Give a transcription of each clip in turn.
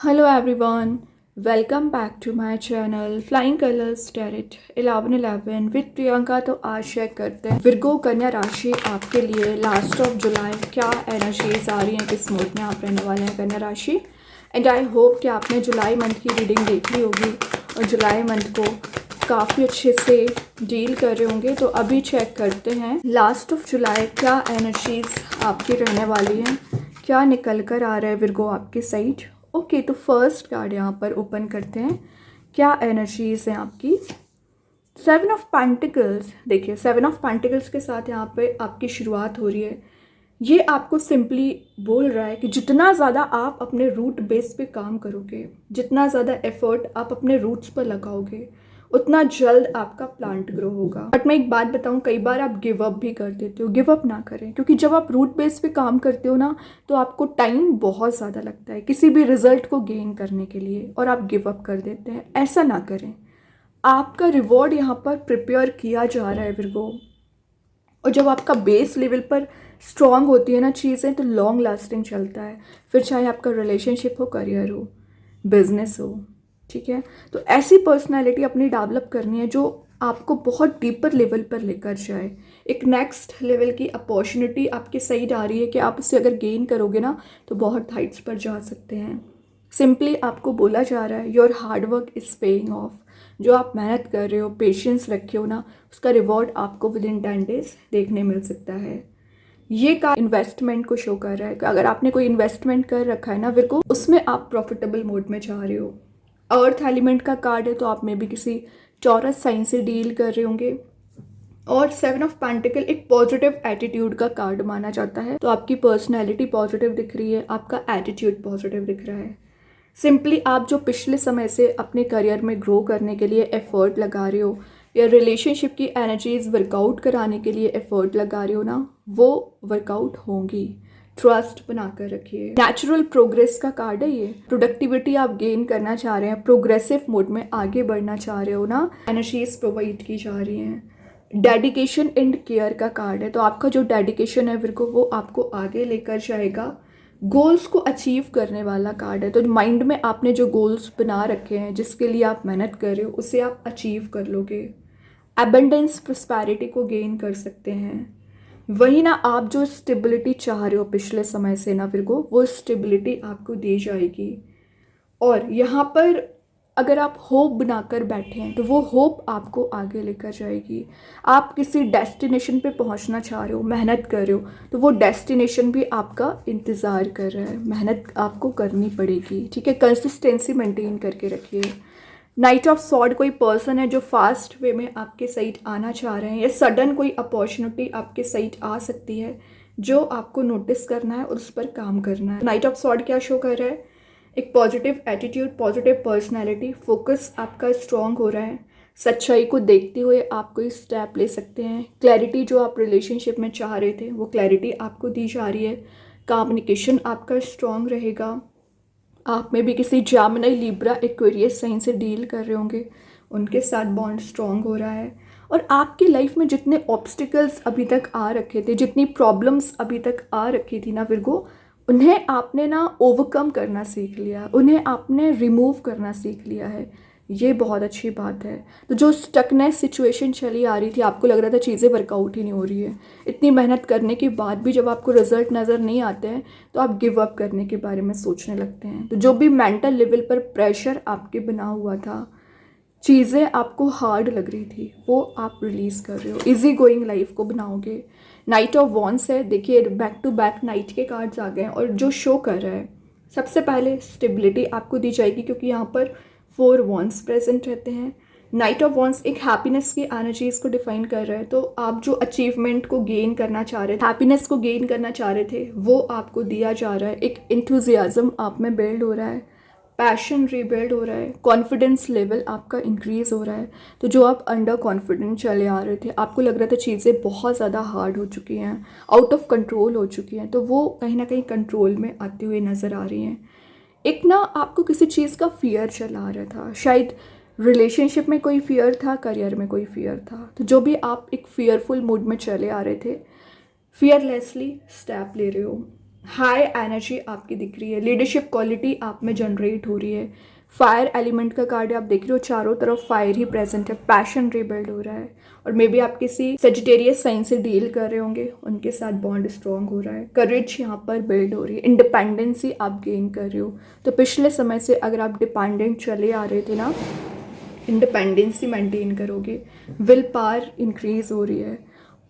Hello everyone, welcome back to my channel Flying Colors Tarot 1111 with Priyanka. तो आज share करते हैं विर्गो कन्या राशि आपके लिए लास्ट ऑफ जुलाई क्या एनर्जीज आ रही हैं, किस मूड में आप रहने वाले हैं कन्या राशि। एंड आई होप कि आपने जुलाई मंथ की रीडिंग देख ली होगी और जुलाई मंथ को काफ़ी अच्छे से डील कर रहे होंगे। तो अभी चेक करते हैं लास्ट ऑफ जुलाई क्या एनर्जीज आपकी रहने वाली हैं, क्या निकल कर आ रहा है विर्गो आपकी साइड। ओके, तो फर्स्ट कार्ड यहाँ पर ओपन करते हैं, क्या एनर्जीज हैं आपकी। 7 ऑफ पेंटिकल्स, देखिए 7 ऑफ पेंटिकल्स के साथ यहाँ पे आपकी शुरुआत हो रही है। ये आपको सिंपली बोल रहा है कि जितना ज़्यादा आप अपने रूट बेस पे काम करोगे, जितना ज़्यादा एफर्ट आप अपने रूट्स पर लगाओगे, उतना जल्द आपका प्लांट ग्रो होगा। बट मैं एक बात बताऊं, कई बार आप गिव अप भी कर देते हो। गिव अप ना करें, क्योंकि जब आप रूट बेस पे काम करते हो ना, तो आपको टाइम बहुत ज़्यादा लगता है किसी भी रिजल्ट को गेन करने के लिए, और आप गिव अप कर देते हैं। ऐसा ना करें, आपका रिवॉर्ड यहाँ पर प्रिपेयर किया जा रहा है विर्गो। और जब आपका बेस लेवल पर स्ट्रांग होती है ना चीज़ें, तो लॉन्ग लास्टिंग चलता है। फिर चाहे आपका रिलेशनशिप हो, करियर हो, बिजनेस हो, ठीक है। तो ऐसी पर्सनालिटी अपनी डेवलप करनी है जो आपको बहुत डीपर लेवल पर लेकर जाए। एक नेक्स्ट लेवल की अपॉर्चुनिटी आपके साइड आ रही है कि आप उसे अगर गेन करोगे ना, तो बहुत हाइट्स पर जा सकते हैं। सिंपली आपको बोला जा रहा है your hard work is paying off. जो आप मेहनत कर रहे हो, पेशेंस रखे हो ना, उसका रिवॉर्ड आपको विद इन 10 डेज देखने मिल सकता है। ये का इन्वेस्टमेंट को शो कर रहा है कि अगर आपने कोई इन्वेस्टमेंट कर रखा है ना विर्गो, उसमें आप प्रॉफिटेबल मोड में जा रहे हो। अर्थ एलिमेंट का कार्ड है, तो आप में भी किसी चौरस साइन से डील कर रहे होंगे। और 7 ऑफ पेंटिकल एक पॉजिटिव एटीट्यूड का कार्ड माना जाता है, तो आपकी पर्सनैलिटी पॉजिटिव दिख रही है, आपका एटीट्यूड पॉजिटिव दिख रहा है। सिंपली आप जो पिछले समय से अपने करियर में ग्रो करने के लिए एफर्ट लगा रहे हो, या रिलेशनशिप की एनर्जीज वर्कआउट कराने के लिए एफर्ट लगा रहे हो ना, वो वर्कआउट होंगी। ट्रस्ट बनाकर रखिए। नेचुरल प्रोग्रेस का कार्ड है ये। प्रोडक्टिविटी आप गेन करना चाह रहे हैं, प्रोग्रेसिव मोड में आगे बढ़ना चाह रहे हो ना, एनर्जीज प्रोवाइड की जा रही हैं। डेडिकेशन एंड केयर का कार्ड है, तो आपका जो डेडिकेशन है विर्गो, वो आपको आगे लेकर जाएगा। गोल्स को अचीव करने वाला कार्ड है, तो माइंड में आपने जो गोल्स बना रखे हैं, जिसके लिए आप मेहनत कर रहे हो, उसे आप अचीव कर लोगे। एबंडेंस प्रॉस्पेरिटी को गेन कर सकते हैं। वही ना, आप जो स्टेबिलिटी चाह रहे हो पिछले समय से ना विर्गो, वो स्टेबिलिटी आपको दी जाएगी। और यहाँ पर अगर आप होप बनाकर बैठे हैं, तो वो होप आपको आगे लेकर जाएगी। आप किसी डेस्टिनेशन पे पहुंचना चाह रहे हो, मेहनत कर रहे हो, तो वो डेस्टिनेशन भी आपका इंतज़ार कर रहा है। मेहनत आपको करनी पड़ेगी, ठीक है। कंसिस्टेंसी मेंटेन करके रखिए। नाइट ऑफ सॉर्ड कोई पर्सन है जो फास्ट वे में आपके साइड आना चाह रहे हैं, या सडन कोई अपॉर्चुनिटी आपके साइड आ सकती है जो आपको नोटिस करना है और उस पर काम करना है। नाइट ऑफ सॉर्ड क्या शो कर रहा है? एक positive attitude, positive personality, focus आपका स्ट्रॉन्ग हो रहा है। सच्चाई को देखते हुए आप कोई स्टेप ले सकते हैं। क्लैरिटी जो आप रिलेशनशिप में चाह रहे थे, वो क्लैरिटी आपको दी जा रही है। कम्युनिकेशन आपका स्ट्रॉन्ग रहेगा। आप में भी किसी जामिनी, लिब्रा, एक्वेरियस साइन से डील कर रहे होंगे, उनके साथ बॉन्ड स्ट्रॉन्ग हो रहा है। और आपकी लाइफ में जितने ऑब्स्टिकल्स अभी तक आ रखे थे, जितनी प्रॉब्लम्स अभी तक आ रखी थी ना विर्गो, उन्हें आपने ना ओवरकम करना सीख लिया, उन्हें आपने रिमूव करना सीख लिया है। ये बहुत अच्छी बात है। तो जो स्टकनेस सिचुएशन चली आ रही थी, आपको लग रहा था चीज़ें वर्कआउट ही नहीं हो रही है, इतनी मेहनत करने के बाद भी जब आपको रिजल्ट नज़र नहीं आते हैं, तो आप गिव अप करने के बारे में सोचने लगते हैं। तो जो भी मेंटल लेवल पर प्रेशर आपके बना हुआ था, चीज़ें आपको हार्ड लग रही थी, वो आप रिलीज़ कर रहे हो। इजी गोइंग लाइफ को बनाओगे। नाइट ऑफ वॉन्ड्स है, देखिए बैक टू बैक नाइट के कार्ड्स आ गए हैं, और जो शो कर रहा है, सबसे पहले स्टेबिलिटी आपको दी जाएगी, क्योंकि यहाँ पर 4 वॉन्ड्स प्रेजेंट रहते हैं। नाइट ऑफ वॉन्ड्स एक हैप्पीनेस की एनर्जीज को डिफाइन कर रहा है। तो आप जो अचीवमेंट को गेन करना चाह रहे थे, हैप्पीनेस को गेन करना चाह रहे थे, वो आपको दिया जा रहा है। एक इंथुजियाज्म आप में बिल्ड हो रहा है, पैशन रीबिल्ड हो रहा है, कॉन्फिडेंस लेवल आपका इंक्रीज़ हो रहा है। तो जो आप अंडर कॉन्फिडेंट चले आ रहे थे, आपको लग रहा था चीज़ें बहुत ज़्यादा हार्ड हो चुकी हैं, आउट ऑफ कंट्रोल हो चुकी हैं, तो वो कहीं ना कहीं कंट्रोल में आती हुई नज़र आ रही हैं। एक ना आपको किसी चीज़ का फियर चला आ रहा था, शायद रिलेशनशिप में कोई फियर था, करियर में कोई फियर था। तो जो भी आप एक फियरफुल मूड में चले आ रहे थे, फियरलेसली स्टेप ले रहे हो। हाई एनर्जी आपकी दिख रही है, लीडरशिप क्वालिटी आप में जनरेट हो रही है। फायर एलिमेंट का कार्ड है, आप देख रहे हो चारों तरफ फायर ही प्रेजेंट है, पैशन रिबिल्ड हो रहा है। और मे बी आप किसी सेजिटेरियस साइन से डील कर रहे होंगे, उनके साथ बॉन्ड स्ट्रॉन्ग हो रहा है। करेज यहाँ पर बिल्ड हो रही है, इंडिपेंडेंसी आप गेन कर रहे हो। तो पिछले समय से अगर आप डिपेंडेंट चले आ रहे थे ना, इंडिपेंडेंसी मेंटेन करोगे, विल पावर इंक्रीज हो रही है।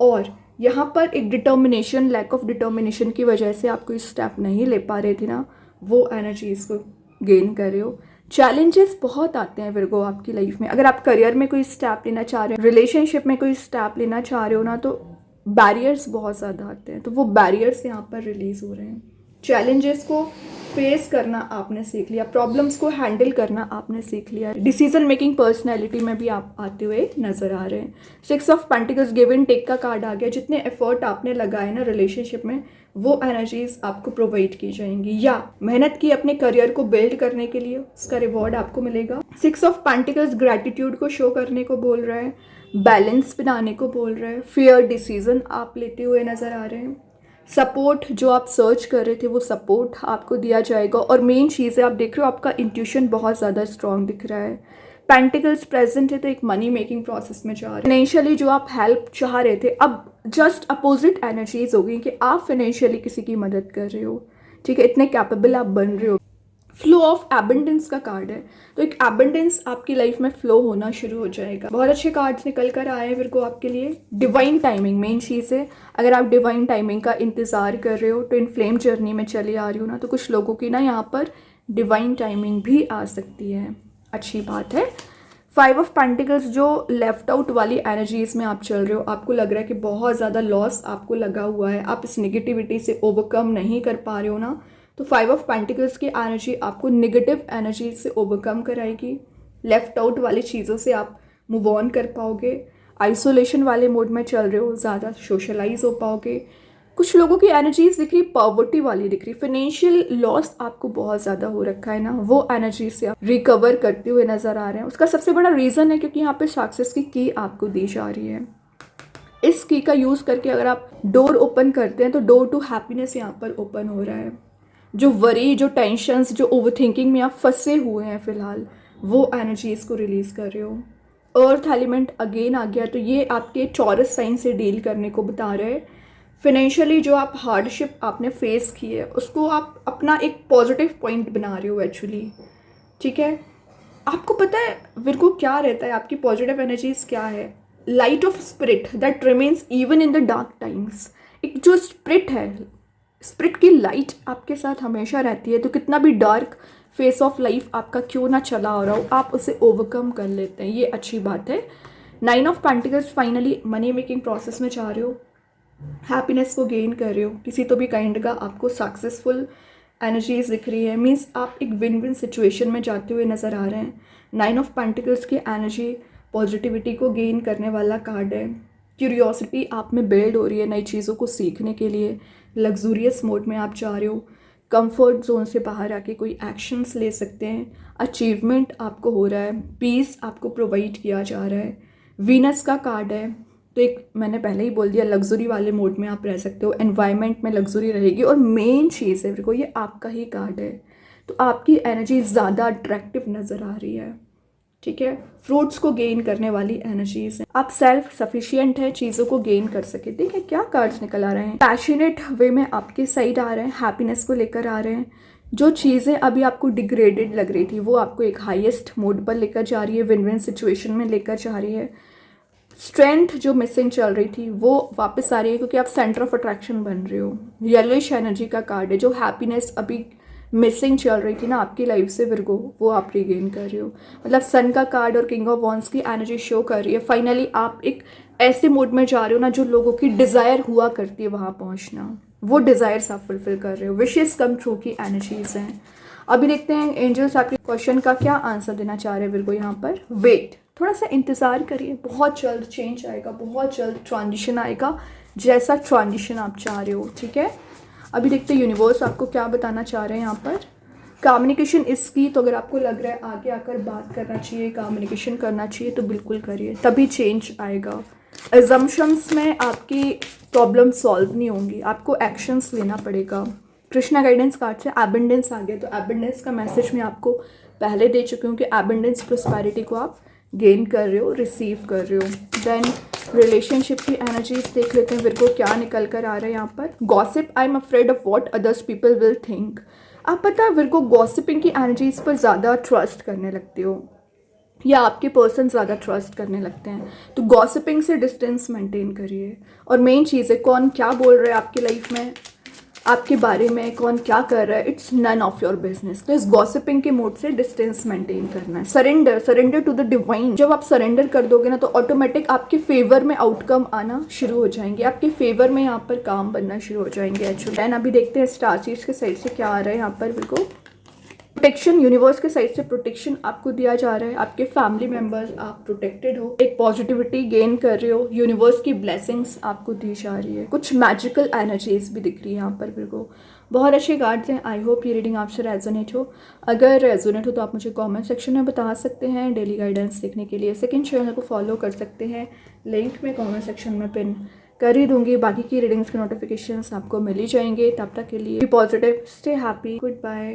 और यहाँ पर एक डिटर्मिनेशन, लैक ऑफ डिटर्मिनेशन की वजह से आप कोई स्टेप नहीं ले पा रहे थे ना, वो एनर्जीज को गेन कर रहे हो। चैलेंजेस बहुत आते हैं विर्गो आपकी लाइफ में। अगर आप करियर में कोई स्टेप लेना चाह रहे हो, रिलेशनशिप में कोई स्टेप लेना चाह रहे हो ना, तो बैरियर्स बहुत ज़्यादा आते हैं। तो वो बैरियर्स यहाँ पर रिलीज हो रहे हैं। चैलेंजेस को फेस करना आपने सीख लिया, प्रॉब्लम्स को हैंडल करना आपने सीख लिया। डिसीजन मेकिंग पर्सनैलिटी में भी आप आते हुए नजर आ रहे हैं। 6 of pentacles, give and take का कार्ड आ गया। जितने एफर्ट आपने लगाए ना रिलेशनशिप में, वो एनर्जीज आपको प्रोवाइड की जाएंगी, या मेहनत की अपने करियर को बिल्ड करने के लिए, उसका रिवॉर्ड आपको मिलेगा। 6 ऑफ पेंटिकल्स ग्रैटिट्यूड को शो करने को बोल रहा है, बैलेंस बनाने को बोल रहा है। फेयर डिसीजन आप लेते हुए नजर आ रहे हैं। सपोर्ट जो आप सर्च कर रहे थे, वो सपोर्ट आपको दिया जाएगा। और मेन चीज़ है, आप देख रहे हो आपका इंट्यूशन बहुत ज़्यादा स्ट्रांग दिख रहा है। पेंटिकल्स प्रेजेंट है, तो एक मनी मेकिंग प्रोसेस में जा रहे हैं। फाइनेंशियली जो आप हेल्प चाह रहे थे, अब जस्ट अपोजिट एनर्जीज हो गई कि आप फाइनेंशियली किसी की मदद कर रहे हो, ठीक है, इतने कैपेबल आप बन रहे हो। फ्लो ऑफ एबंडेंस का कार्ड है, तो एक एबंडेंस आपकी लाइफ में फ्लो होना शुरू हो जाएगा। बहुत अच्छे कार्ड्स निकल कर आए हैं विर्गो आपके लिए। डिवाइन टाइमिंग मेन चीज़ है। अगर आप डिवाइन टाइमिंग का इंतज़ार कर रहे हो, तो इन फ्लेम जर्नी में चली आ रही हो ना, तो कुछ लोगों की ना यहाँ पर डिवाइन टाइमिंग भी आ सकती है, अच्छी बात है। 5 ऑफ पेंटिकल्स, जो लेफ्ट आउट वाली एनर्जीज में आप चल रहे हो, आपको लग रहा है कि बहुत ज़्यादा लॉस आपको लगा हुआ है, आप इस नेगेटिविटी से ओवरकम नहीं कर पा रहे हो ना, तो 5 ऑफ पेंटिकल्स की एनर्जी आपको नेगेटिव एनर्जी से ओवरकम कराएगी। लेफ्ट आउट वाली चीज़ों से आप मूव ऑन कर पाओगे। आइसोलेशन वाले मोड में चल रहे हो, ज़्यादा सोशलाइज हो पाओगे। कुछ लोगों की एनर्जीज दिख रही, पॉवर्टी वाली दिख रही, फाइनेंशियल लॉस आपको बहुत ज़्यादा हो रखा है ना, वो एनर्जी से आप रिकवर करते हुए नज़र आ रहे हैं। उसका सबसे बड़ा रीज़न है क्योंकि यहाँ पे सक्सेस की की आपको दी जा रही है। इस की का यूज़ करके अगर आप डोर ओपन करते हैं, तो डोर टू हैप्पीनेस यहाँ पर ओपन हो रहा है। जो वरी, जो टेंशन्स, जो ओवरथिंकिंग में आप फंसे हुए हैं फिलहाल, वो एनर्जीज को रिलीज कर रहे हो। अर्थ एलिमेंट अगेन आ गया, तो ये आपके चॉरस साइन से डील करने को बता रहे हैं। फिनेंशियली जो आप हार्डशिप आपने फेस की है, उसको आप अपना एक पॉजिटिव पॉइंट बना रहे हो एक्चुअली, ठीक है। आपको पता है विर्गो क्या रहता है, आपकी पॉजिटिव एनर्जीज क्या है? Light of spirit that remains even in the dark times. एक जो स्पिरिट है, स्पिरिट की लाइट आपके साथ हमेशा रहती है, तो कितना भी डार्क फेस ऑफ लाइफ आपका क्यों ना चला हो रहा हो, आप उसे ओवरकम कर लेते हैं, ये अच्छी बात है। 9 of pentacles, finally money making process में जा रहे हो, हैप्पीनेस को गेन कर रहे हो, किसी तो भी काइंड का आपको सक्सेसफुल एनर्जीज दिख रही है, मीन्स आप एक विन विन सिचुएशन में जाते हुए नज़र आ रहे हैं। 9 ऑफ पेंटिकल्स की एनर्जी पॉजिटिविटी को गेन करने वाला कार्ड है। क्यूरियोसिटी आप में बिल्ड हो रही है नई चीज़ों को सीखने के लिए। लग्जूरियस मोड में आप जा रहे हो, कंफर्ट जोन से बाहर आके कोई एक्शंस ले सकते हैं। अचीवमेंट आपको हो रहा है, पीस आपको प्रोवाइड किया जा रहा है। वीनस का कार्ड है, तो एक मैंने पहले ही बोल दिया, लग्जरी वाले मोड में आप रह सकते हो, एनवायरनमेंट में लग्जरी रहेगी। और मेन चीज़ है देखो, ये आपका ही कार्ड है, तो आपकी एनर्जी ज़्यादा अट्रैक्टिव नज़र आ रही है, ठीक है। फ्रूट्स को गेन करने वाली एनर्जीज हैं, आप सेल्फ सफिशिएंट है, चीज़ों को गेन कर सके। देखिए क्या कार्ड्स निकल आ रहे हैं, पैशनेट वे में आपके साइड आ रहे हैं, हैप्पीनेस को लेकर आ रहे हैं। जो चीज़ें अभी आपको डिग्रेडेड लग रही थी, वो आपको एक हाईएस्ट मोड पर लेकर जा रही है, विन विन सिचुएशन में लेकर जा रही है। स्ट्रेंथ जो मिसिंग चल रही थी, वो वापस आ रही है, क्योंकि आप सेंटर ऑफ अट्रैक्शन बन रहे हो। येलोइश एनर्जी का कार्ड है, जो हैप्पीनेस अभी मिसिंग चल रही थी ना आपकी लाइफ से विर्गो, वो आप रिगेन कर रहे हो। मतलब सन का कार्ड और किंग ऑफ वॉन्ड्स की एनर्जी शो कर रही है। फाइनली आप एक ऐसे मोड में जा रहे हो ना, जो लोगों की डिज़ायर हुआ करती है वहाँ पहुँचना, वो डिज़ायर्स आप फुलफिल कर रहे हो। विशेस कम ट्रू की एनर्जीज हैं। अभी देखते हैं एंजल्स आपके क्वेश्चन का क्या आंसर देना चाह रहे हैं विर्गो यहाँ पर। वेट, थोड़ा सा इंतज़ार करिए, बहुत जल्द चेंज आएगा, बहुत जल्द ट्रांजिशन आएगा, जैसा ट्रांजिशन आप चाह रहे हो, ठीक है। अभी देखते हैं यूनिवर्स आपको क्या बताना चाह रहे हैं यहाँ पर। कम्युनिकेशन इसकी, तो अगर आपको लग रहा है आगे आकर बात करना चाहिए, कम्युनिकेशन करना चाहिए, तो बिल्कुल करिए, तभी चेंज आएगा। अजम्पशंस में आपकी प्रॉब्लम सॉल्व नहीं होंगी, आपको एक्शंस लेना पड़ेगा। कृष्णा गाइडेंस कार्ड से एबंडेंस आ गया, तो एबंडेंस का मैसेज मैं आपको पहले दे चुकी हूँ कि एबंडेंस प्रोस्पेरिटी को आप गेन कर रहे हो, रिसीव कर रहे हो। देन रिलेशनशिप की एनर्जीज देख लेते हैं विर्गो क्या निकल कर आ रहा है यहाँ पर। Gossip, I am afraid of what others people will think. आप पता है विर्गो गॉसिपिंग की एनर्जीज पर ज़्यादा ट्रस्ट करने लगते हो या आपके पर्सन ज़्यादा ट्रस्ट करने लगते हैं, तो गॉसिपिंग से डिस्टेंस मेंटेन करिए। और मेन चीज़ है कौन क्या बोल रहा है आपकी लाइफ में, आपके बारे में कौन क्या कर रहा है, it's none of your business. तो इस गॉसिपिंग के मोड से डिस्टेंस मेंटेन करना है। Surrender to the divine. जब आप सरेंडर कर दोगे ना तो ऑटोमेटिक आपके फेवर में आउटकम आना शुरू हो जाएंगे, आपके फेवर में यहाँ पर काम बनना शुरू हो जाएंगे एक्चुअली। एंड अभी देखते हैं स्टार सीड्स के साइड से क्या आ रहा है यहाँ पर बिल्कुल। प्रोटेक्शन, यूनिवर्स के साइड से प्रोटेक्शन आपको दिया जा रहा है। आपके फैमिली मेंबर्स, आप प्रोटेक्टेड हो, एक पॉजिटिविटी गेन कर रहे हो, यूनिवर्स की ब्लेसिंग्स आपको दी जा रही है। कुछ मैजिकल एनर्जीज भी दिख रही है यहाँ पर मेरे को। बहुत अच्छे कार्ड्स हैं। आई होप ये रीडिंग आपसे रेजोनेट हो। अगर रेजोनेट हो तो आप मुझे कमेंट सेक्शन में बता सकते हैं। डेली गाइडेंस देखने के लिए सेकंड चैनल को फॉलो कर सकते हैं, लिंक में कमेंट सेक्शन में पिन कर ही दूंगी। बाकी की रीडिंग्स के नोटिफिकेशंस आपको मिल ही जाएंगे। तब तक के लिए be positive, stay happy, good bye.